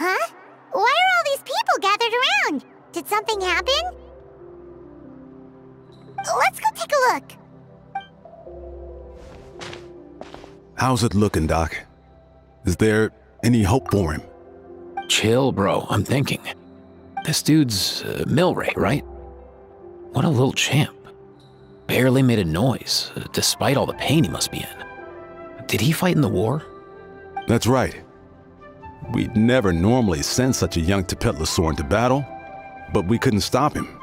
Huh? Why are all these people gathered around? Did something happen? Let's go take a look. How's it looking, Doc? Is there any hope for him? Chill, bro. I'm thinking. This dude's Milray, right? What a little champ. Barely made a noise, despite all the pain he must be in. Did he fight in the war? That's right. We'd never normally send such a young Tepetlosaur into battle, but we couldn't stop him.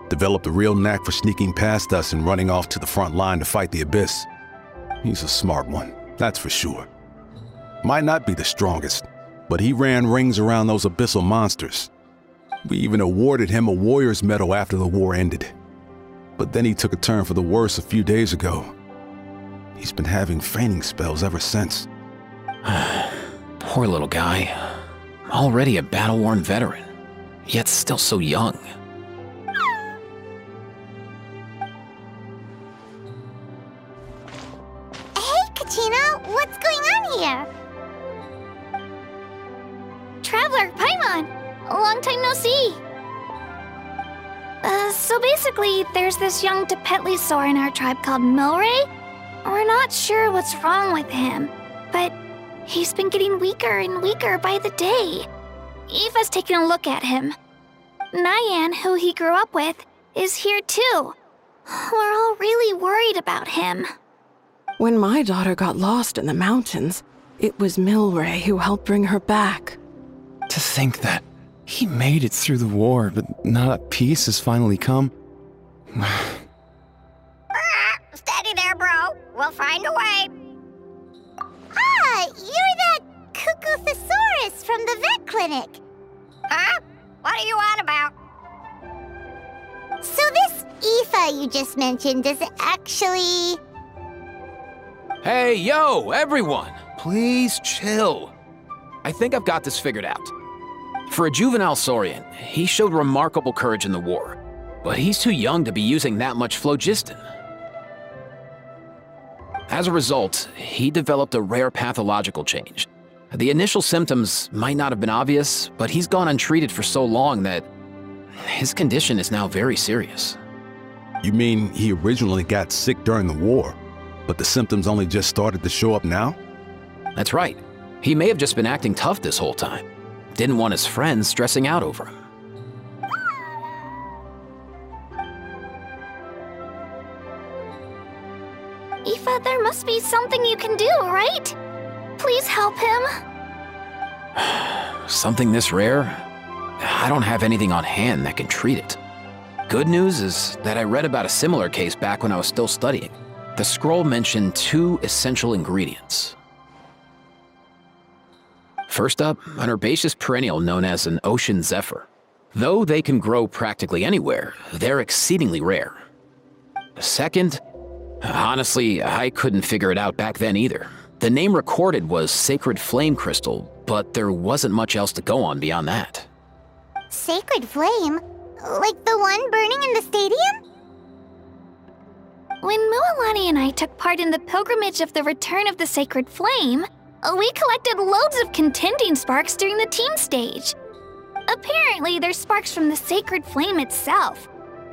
Developed a real knack for sneaking past us and running off to the front line to fight the Abyss. He's a smart one, that's for sure. Might not be the strongest, but he ran rings around those abyssal monsters. We even awarded him a Warrior's Medal after the war ended. But then he took a turn for the worse a few days ago. He's been having fainting spells ever since. Poor little guy. Already a battle-worn veteran, yet still so young. Hey, Katina, what's going on here? Traveler, Paimon, long time no see. So basically, there's this young Tepetlosaur in our tribe called Milray. We're not sure what's wrong with him, but he's been getting weaker and weaker by the day. Eva's taking a look at him. Nyan, who he grew up with, is here too. We're all really worried about him. When my daughter got lost in the mountains, it was Milray who helped bring her back. To think that he made it through the war, but now that peace has finally come. Steady there, bro. We'll find a way. Ah, you're that Cuckoo Thesaurus from the vet clinic. Huh? What are you on about? So this Aoife you just mentioned is actually... Hey, yo, everyone! Please chill. I think I've got this figured out. For a juvenile Saurian, he showed remarkable courage in the war, but he's too young to be using that much phlogiston. As a result, he developed a rare pathological change. The initial symptoms might not have been obvious, but he's gone untreated for so long that his condition is now very serious. You mean he originally got sick during the war, but the symptoms only just started to show up now? That's right. He may have just been acting tough this whole time. Didn't want his friends stressing out over him. Aoife, there must be something you can do, right? Please help him. Something this rare? I don't have anything on hand that can treat it. Good news is that I read about a similar case back when I was still studying. The scroll mentioned 2 essential ingredients. First up, an herbaceous perennial known as an ocean zephyr. Though they can grow practically anywhere, they're exceedingly rare. Second, honestly, I couldn't figure it out back then either. The name recorded was Sacred Flame Crystal, but there wasn't much else to go on beyond that. Sacred Flame? Like the one burning in the stadium? When Mualani and I took part in the pilgrimage of the Return of the Sacred Flame, we collected loads of contending sparks during the team stage. Apparently, they're sparks from the Sacred Flame itself.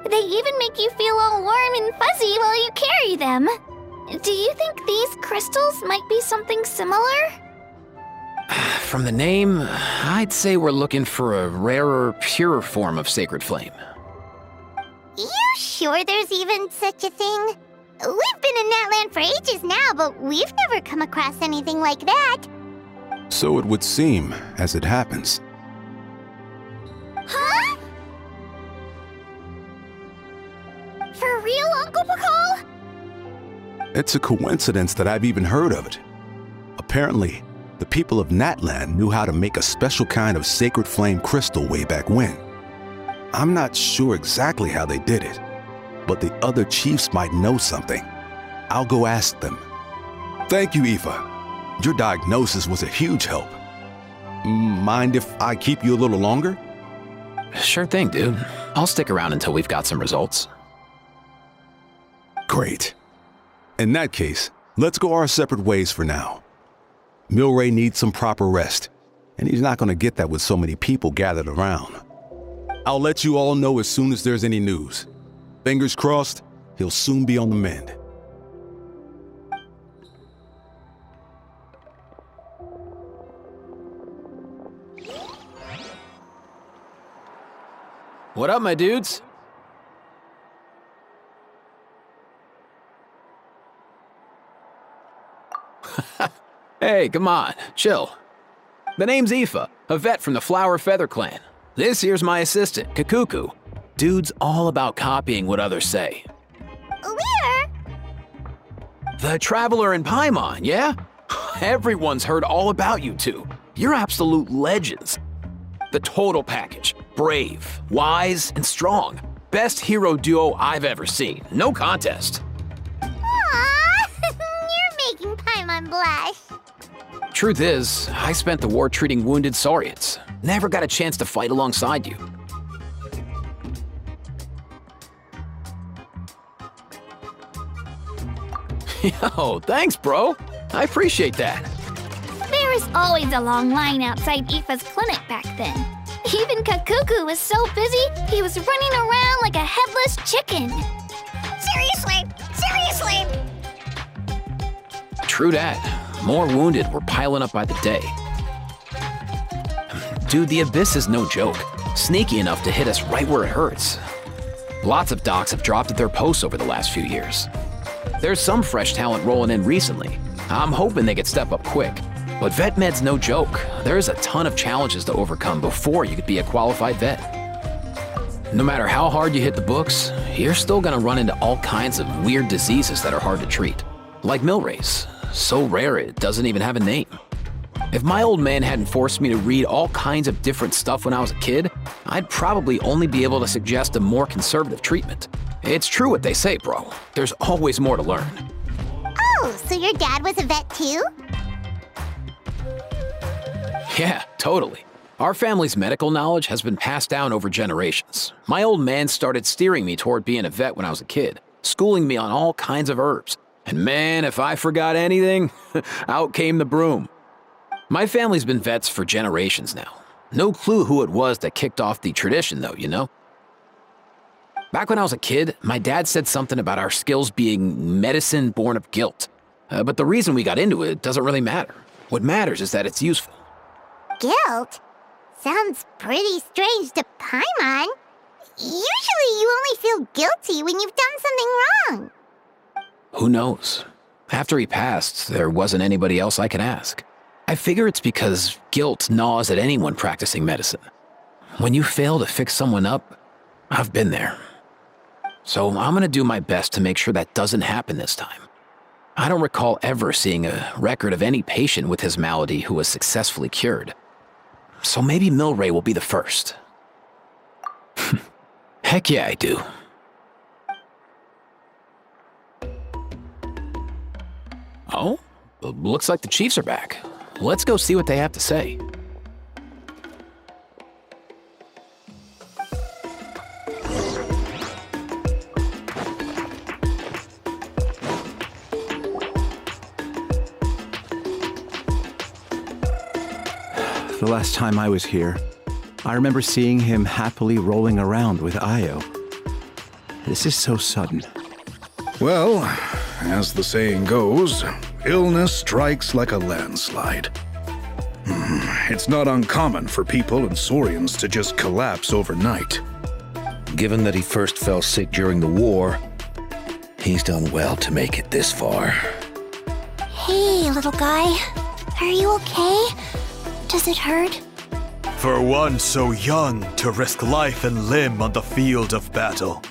They even make you feel all warm and fuzzy while you carry them. Do you think these crystals might be something similar? From the name, I'd say we're looking for a rarer, purer form of Sacred Flame. You sure there's even such a thing? We've been in that land for ages now, but we've never come across anything like that. So it would seem, as it happens. Huh? For real, Uncle Pakal? It's a coincidence that I've even heard of it. Apparently, the people of Natlan knew how to make a special kind of sacred flame crystal way back when. I'm not sure exactly how they did it, but the other chiefs might know something. I'll go ask them. Thank you, Aoife. Your diagnosis was a huge help. Mind if I keep you a little longer? Sure thing, dude. I'll stick around until we've got some results. Great. In that case, let's go our separate ways for now. Milray needs some proper rest, and he's not gonna get that with so many people gathered around. I'll let you all know as soon as there's any news. Fingers crossed, he'll soon be on the mend. What up, my dudes? Hey, come on, chill. The name's Aoife, a vet from the Flower Feather clan. This here's my assistant, Kakuku. Dude's all about copying what others say. Where? The Traveler in Paimon, yeah? Everyone's heard all about you two. You're absolute legends. The total package. Brave, wise, and strong. Best hero duo I've ever seen. No contest. Aww, you're making Paimon blush. Truth is, I spent the war treating wounded Saurians. Never got a chance to fight alongside you. Yo, thanks, bro. I appreciate that. There was always a long line outside Aoife's clinic back then. Even Kakuku was so busy, he was running around like a headless chicken. Seriously! True that. More wounded were piling up by the day. Dude, the Abyss is no joke. Sneaky enough to hit us right where it hurts. Lots of docs have dropped at their posts over the last few years. There's some fresh talent rolling in recently. I'm hoping they could step up quick. But vet med's no joke. There's a ton of challenges to overcome before you could be a qualified vet. No matter how hard you hit the books, you're still gonna run into all kinds of weird diseases that are hard to treat. Like Milray's, so rare it doesn't even have a name. If my old man hadn't forced me to read all kinds of different stuff when I was a kid, I'd probably only be able to suggest a more conservative treatment. It's true what they say, bro. There's always more to learn. Oh, so your dad was a vet too? Yeah, totally. Our family's medical knowledge has been passed down over generations. My old man started steering me toward being a vet when I was a kid, schooling me on all kinds of herbs. And man, if I forgot anything, out came the broom. My family's been vets for generations now. No clue who it was that kicked off the tradition though, you know? Back when I was a kid, my dad said something about our skills being medicine born of guilt. But the reason we got into it doesn't really matter. What matters is that it's useful. Guilt? Sounds pretty strange to Paimon. Usually you only feel guilty when you've done something wrong. Who knows? After he passed, there wasn't anybody else I could ask. I figure it's because guilt gnaws at anyone practicing medicine. When you fail to fix someone up, I've been there. So I'm gonna do my best to make sure that doesn't happen this time. I don't recall ever seeing a record of any patient with his malady who was successfully cured. So maybe Milray will be the first. Heck yeah, I do. Oh, looks like the Chiefs are back. Let's go see what they have to say. The last time I was here, I remember seeing him happily rolling around with Io. This is so sudden. Well, as the saying goes, illness strikes like a landslide. It's not uncommon for people and Saurians to just collapse overnight. Given that he first fell sick during the war, he's done well to make it this far. Hey, little guy. Are you okay? Does it hurt? For one so young to risk life and limb on the field of battle.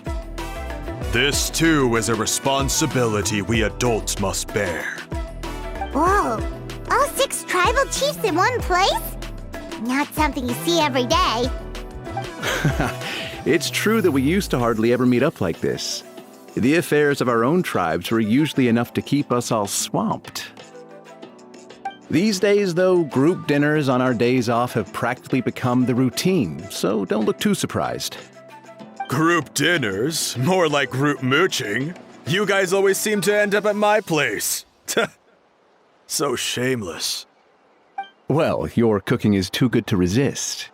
This too is a responsibility we adults must bear. Whoa, all 6 tribal chiefs in one place? Not something you see every day. It's true that we used to hardly ever meet up like this. The affairs of our own tribes were usually enough to keep us all swamped. These days, though, group dinners on our days off have practically become the routine, so don't look too surprised. Group dinners? More like group mooching. You guys always seem to end up at my place. So shameless. Well, your cooking is too good to resist.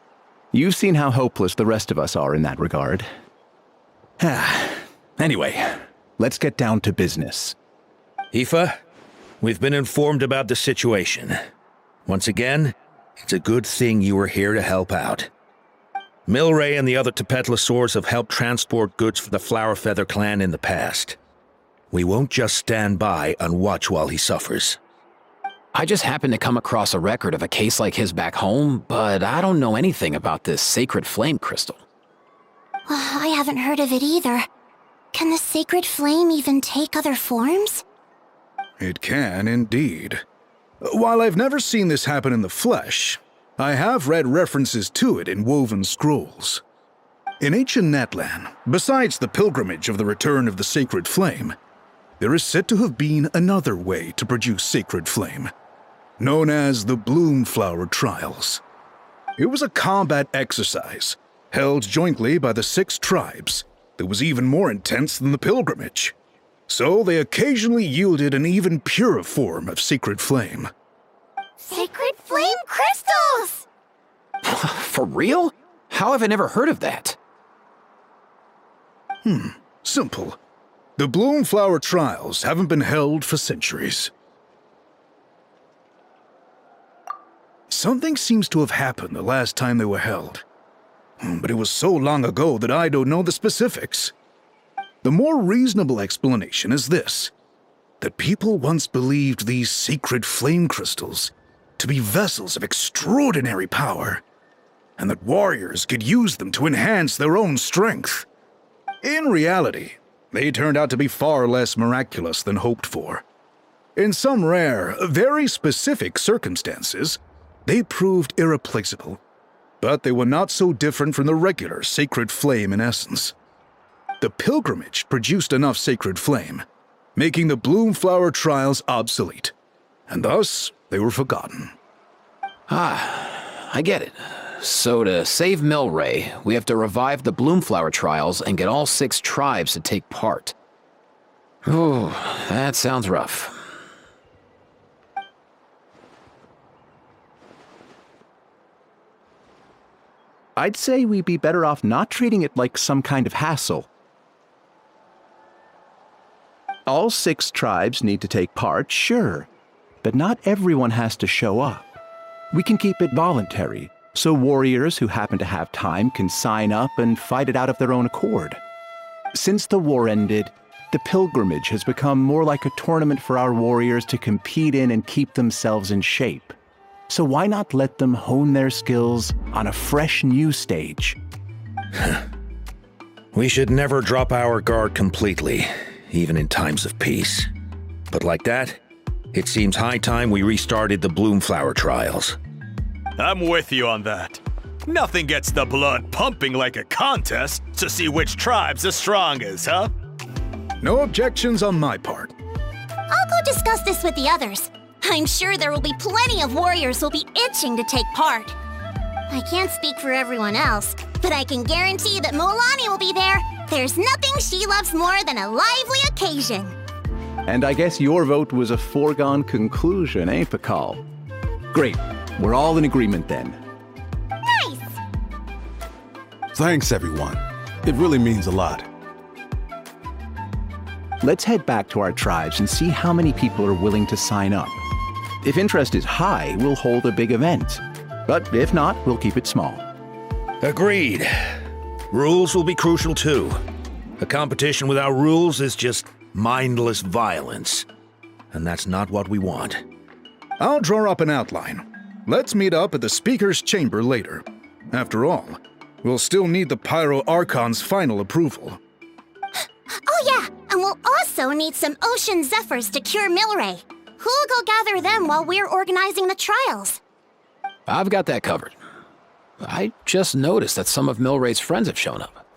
You've seen how hopeless the rest of us are in that regard. Anyway, let's get down to business. Aoife, we've been informed about the situation. Once again, it's a good thing you were here to help out. Milray and the other Tepetlosaurs have helped transport goods for the Flower Feather clan in the past. We won't just stand by and watch while he suffers. I just happened to come across a record of a case like his back home, but I don't know anything about this sacred flame crystal. I haven't heard of it either. Can the sacred flame even take other forms? It can indeed. While I've never seen this happen in the flesh, I have read references to it in woven scrolls. In ancient Natlan, besides the pilgrimage of the return of the sacred flame, there is said to have been another way to produce sacred flame, known as the Bloomflower Trials. It was a combat exercise, held jointly by the 6 tribes, that was even more intense than the pilgrimage. So they occasionally yielded an even purer form of sacred flame. Sacred flame crystals! For real? How have I never heard of that? Simple. The Bloomflower Trials haven't been held for centuries. Something seems to have happened the last time they were held. But it was so long ago that I don't know the specifics. The more reasonable explanation is this: that people once believed these sacred flame crystals to be vessels of extraordinary power, and that warriors could use them to enhance their own strength. In reality, they turned out to be far less miraculous than hoped for. In some rare, very specific circumstances, they proved irreplaceable, but they were not so different from the regular sacred flame in essence. The pilgrimage produced enough sacred flame, making the Bloomflower Trials obsolete, and thus they were forgotten. I get it. So to save Milray, we have to revive the Bloomflower Trials and get all 6 tribes to take part. Ooh, that sounds rough. I'd say we'd be better off not treating it like some kind of hassle. All 6 tribes need to take part, sure, but not everyone has to show up. We can keep it voluntary, so warriors who happen to have time can sign up and fight it out of their own accord. Since the war ended, the pilgrimage has become more like a tournament for our warriors to compete in and keep themselves in shape. So why not let them hone their skills on a fresh new stage? We should never drop our guard completely, even in times of peace. But like that, it seems high time we restarted the Bloomflower Trials. I'm with you on that. Nothing gets the blood pumping like a contest to see which tribe's the strongest, huh? No objections on my part. I'll go discuss this with the others. I'm sure there will be plenty of warriors who'll be itching to take part. I can't speak for everyone else, but I can guarantee that Molani will be there. There's nothing she loves more than a lively occasion. And I guess your vote was a foregone conclusion, eh, Pakal? Great. We're all in agreement then. Nice! Thanks, everyone. It really means a lot. Let's head back to our tribes and see how many people are willing to sign up. If interest is high, we'll hold a big event. But if not, we'll keep it small. Agreed. Rules will be crucial too. A competition without rules is just mindless violence. And that's not what we want. I'll draw up an outline. Let's meet up at the Speaker's Chamber later. After all, we'll still need the Pyro Archon's final approval. Oh yeah, and we'll also need some Ocean Zephyrs to cure Milray. Who'll go gather them while we're organizing the trials? I've got that covered. I just noticed that some of Milray's friends have shown up.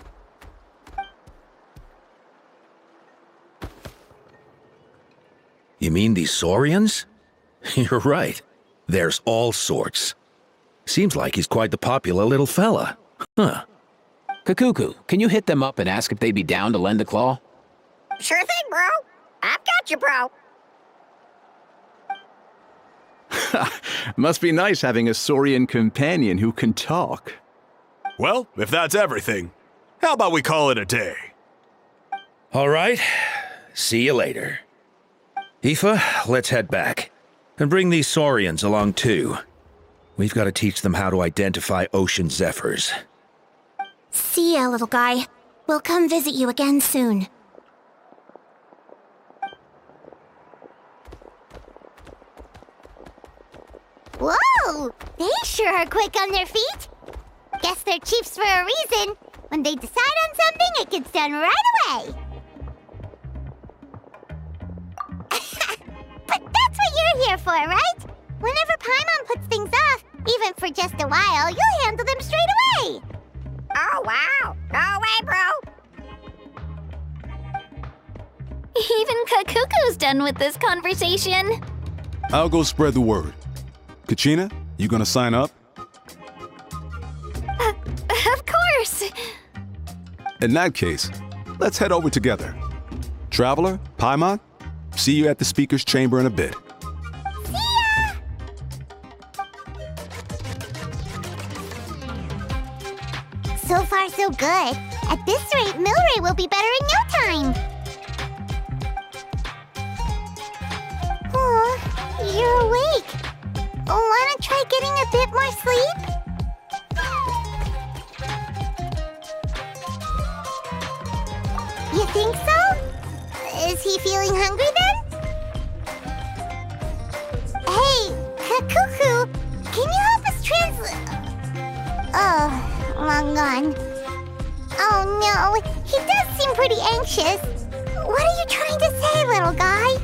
You mean these Saurians? You're right. There's all sorts. Seems like he's quite the popular little fella. Huh. Kakuku, can you hit them up and ask if they'd be down to lend a claw? Sure thing, bro. I've got you, bro. Must be nice having a Saurian companion who can talk. Well, if that's everything, how about we call it a day? All right. See you later. Aoife, let's head back. And bring these Saurians along too. We've got to teach them how to identify ocean zephyrs. See ya, little guy. We'll come visit you again soon. Whoa! They sure are quick on their feet. Guess they're chiefs for a reason. When they decide on something, it gets done right away. But that's what you're here for, right? Whenever Paimon puts things off, even for just a while, you'll handle them straight away. Oh, wow. Go away, bro. Even Kakuku's done with this conversation. I'll go spread the word. Kachina, you gonna sign up? Of course. In that case, let's head over together. Traveler, Paimon, see you at the speaker's chamber in a bit. See ya! So far, so good. At this rate, Milray will be better in no time. Oh, you're awake. Wanna try getting a bit more sleep? You think so? Is he feeling hungry then? Hey, Kakuku, can you help us translate? Oh, long gone. Oh no, he does seem pretty anxious. What are you trying to say, little guy?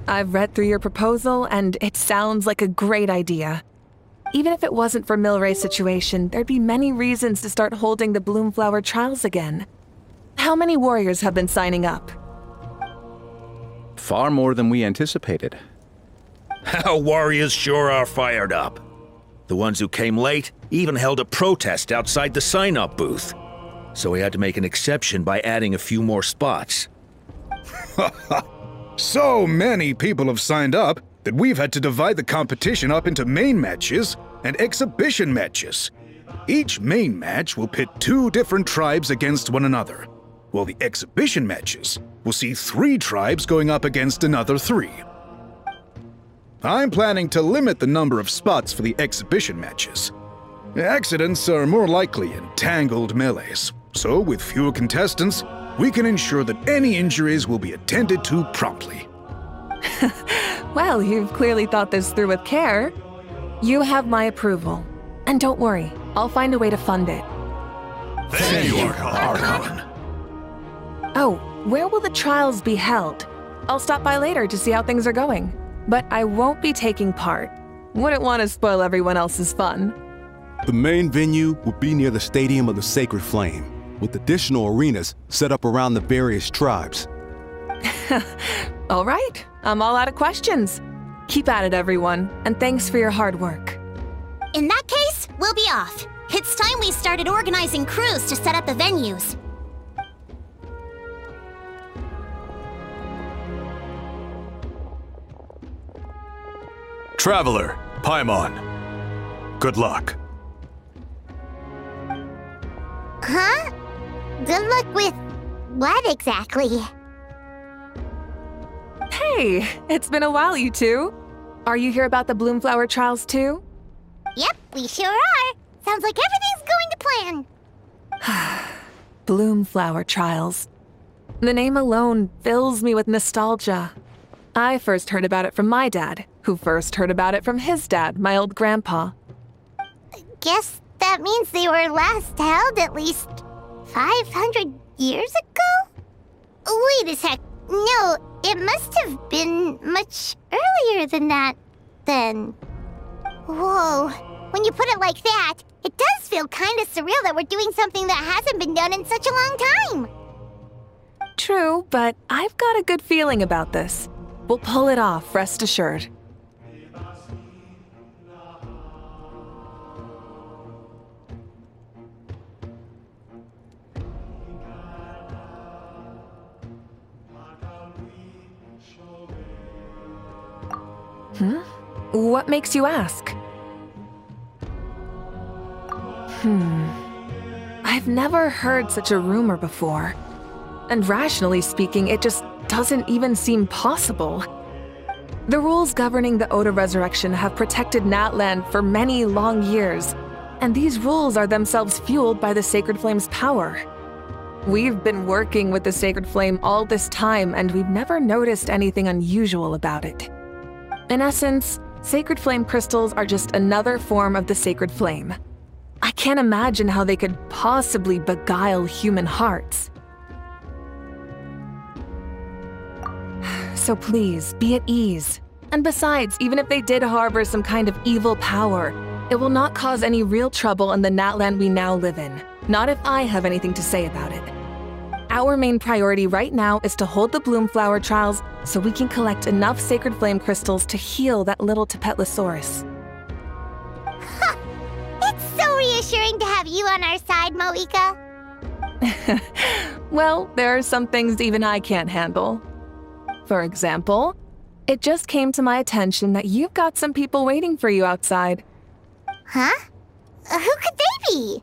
I've read through your proposal, and it sounds like a great idea. Even if it wasn't for Milray's situation, there'd be many reasons to start holding the Bloomflower trials again. How many warriors have been signing up? Far more than we anticipated. Our warriors sure are fired up. The ones who came late even held a protest outside the sign-up booth. So we had to make an exception by adding a few more spots. So many people have signed up that we've had to divide the competition up into main matches and exhibition matches. Each main match will pit 2 different tribes against one another, while the exhibition matches will see 3 tribes going up against another 3. I'm planning to limit the number of spots for the exhibition matches. Accidents are more likely in tangled melees, so with fewer contestants, we can ensure that any injuries will be attended to promptly. Well, you've clearly thought this through with care. You have my approval. And don't worry, I'll find a way to fund it. Thank you, Archon. Oh, where will the trials be held? I'll stop by later to see how things are going. But I won't be taking part. Wouldn't want to spoil everyone else's fun. The main venue will be near the Stadium of the Sacred Flame, with additional arenas set up around the various tribes. All right, I'm all out of questions. Keep at it, everyone, and thanks for your hard work. In that case, we'll be off. It's time we started organizing crews to set up the venues. Traveler, Paimon. Good luck. Huh? Good luck with what exactly? Hey, it's been a while, you two. Are you here about the Bloomflower trials too? Yep, we sure are. Sounds like everything's going to plan. Bloomflower trials. The name alone fills me with nostalgia. I first heard about it from my dad, who first heard about it from his dad, my old grandpa. Guess that means they were last held at least 500 years ago? Wait a sec. No, it must have been much earlier than that, then. Whoa. When you put it like that, it does feel kind of surreal that we're doing something that hasn't been done in such a long time. True, but I've got a good feeling about this. We'll pull it off, rest assured. What makes you ask? I've never heard such a rumor before. And rationally speaking, it just doesn't even seem possible. The rules governing the Oda resurrection have protected Natland for many long years, and these rules are themselves fueled by the Sacred Flame's power. We've been working with the Sacred Flame all this time, and we've never noticed anything unusual about it. In essence, Sacred Flame crystals are just another form of the Sacred Flame. I can't imagine how they could possibly beguile human hearts. So please, be at ease. And besides, even if they did harbor some kind of evil power, it will not cause any real trouble in the Natland we now live in. Not if I have anything to say about it. Our main priority right now is to hold the Bloomflower trials so we can collect enough Sacred Flame crystals to heal that little Tapetlosaurus. It's so reassuring to have you on our side, Moika. Well, there are some things even I can't handle. For example, it just came to my attention that you've got some people waiting for you outside. Huh? Who could they be?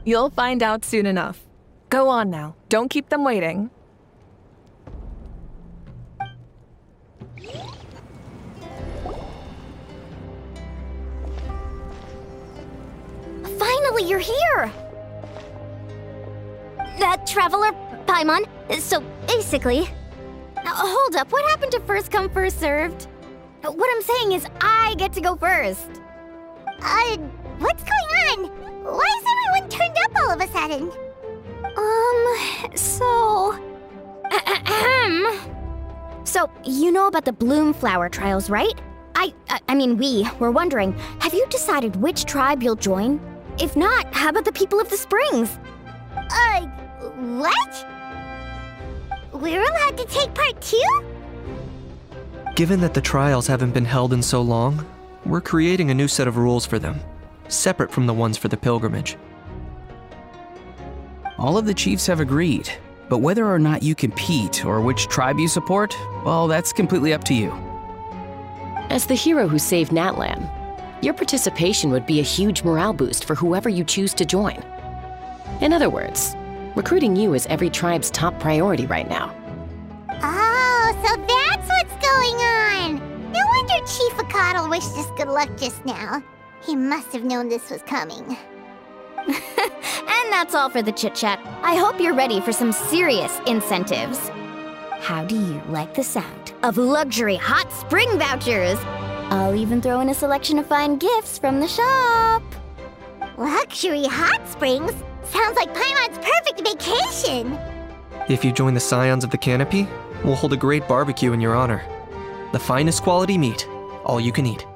You'll find out soon enough. Go on now. Don't keep them waiting. Finally, you're here! Traveler, Paimon, so basically... hold up, what happened to first come, first served? What I'm saying is I get to go first. What's going on? happened? So, you know about the bloom flower trials, right? I mean, we were wondering, have you decided which tribe you'll join? If not, how about the people of the springs? What? We're allowed to take part too? Given that the trials haven't been held in so long, we're creating a new set of rules for them, separate from the ones for the pilgrimage. All of the chiefs have agreed, but whether or not you compete or which tribe you support, well, that's completely up to you. As the hero who saved Natlan, your participation would be a huge morale boost for whoever you choose to join. In other words, recruiting you is every tribe's top priority right now. Oh, so that's what's going on! No wonder Chief Akatl wished us good luck just now. He must have known this was coming. And that's all for the chit-chat. I hope you're ready for some serious incentives. How do you like the sound of luxury hot spring vouchers? I'll even throw in a selection of fine gifts from the shop. Luxury hot springs? Sounds like Paimon's perfect vacation! If you join the Scions of the Canopy, we'll hold a great barbecue in your honor. The finest quality meat, all you can eat.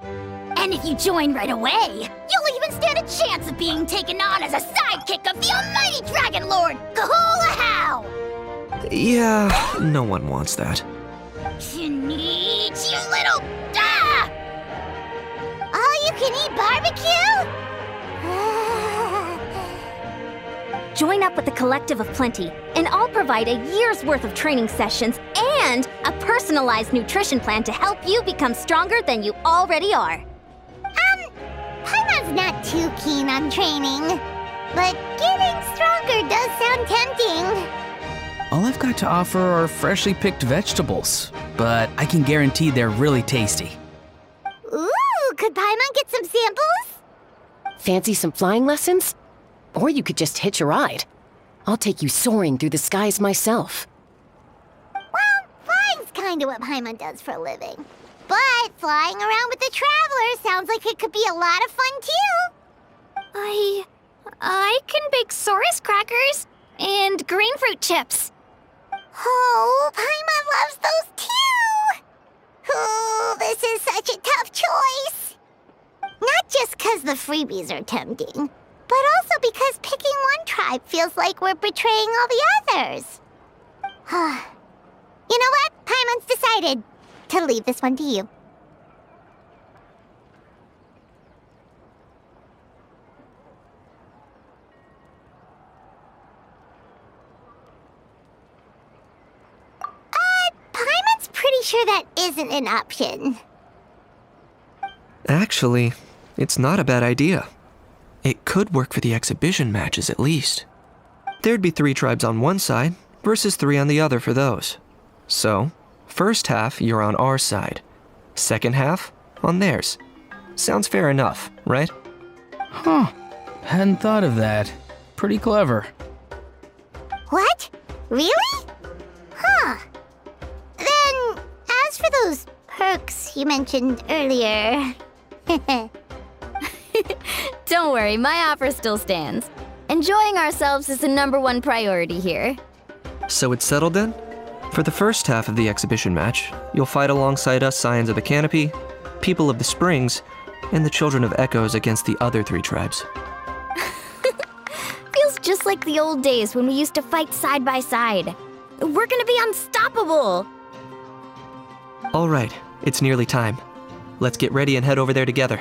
And if you join right away, you'll even stand a chance of being taken on as a sidekick of the almighty Dragon Lord, Kahula! Yeah, no one wants that. Sneak, you little... All-you-can-eat barbecue? Join up with the Collective of Plenty, and I'll provide a year's worth of training sessions and a personalized nutrition plan to help you become stronger than you already are. Paimon's not too keen on training, but getting stronger does sound tempting. All I've got to offer are freshly picked vegetables, but I can guarantee they're really tasty. Ooh, could Paimon get some samples? Fancy some flying lessons? Or you could just hitch a ride. I'll take you soaring through the skies myself. Well, flying's kinda what Paimon does for a living. But flying around with the Traveler sounds like it could be a lot of fun too. I can bake Saurus crackers and green fruit chips. Oh, Paimon loves those too! Oh, this is such a tough choice. Not just because the freebies are tempting, but also because picking one tribe feels like we're betraying all the others. You know what? Paimon's decided to leave this one to you. Paimon's pretty sure that isn't an option. Actually, it's not a bad idea. It could work for the exhibition matches at least. There'd be 3 tribes on one side versus 3 on the other for those. So, first half you're on our side, second half on theirs. Sounds fair enough, right? Huh. Hadn't thought of that. Pretty clever. What? Really? Huh. Then, as for those perks you mentioned earlier... Don't worry, my offer still stands. Enjoying ourselves is the #1 priority here. So it's settled then? For the first half of the exhibition match, you'll fight alongside us Scions of the Canopy, People of the Springs, and the Children of Echoes against the other 3 tribes. Feels just like the old days when we used to fight side by side. We're gonna be unstoppable! All right, it's nearly time. Let's get ready and head over there together.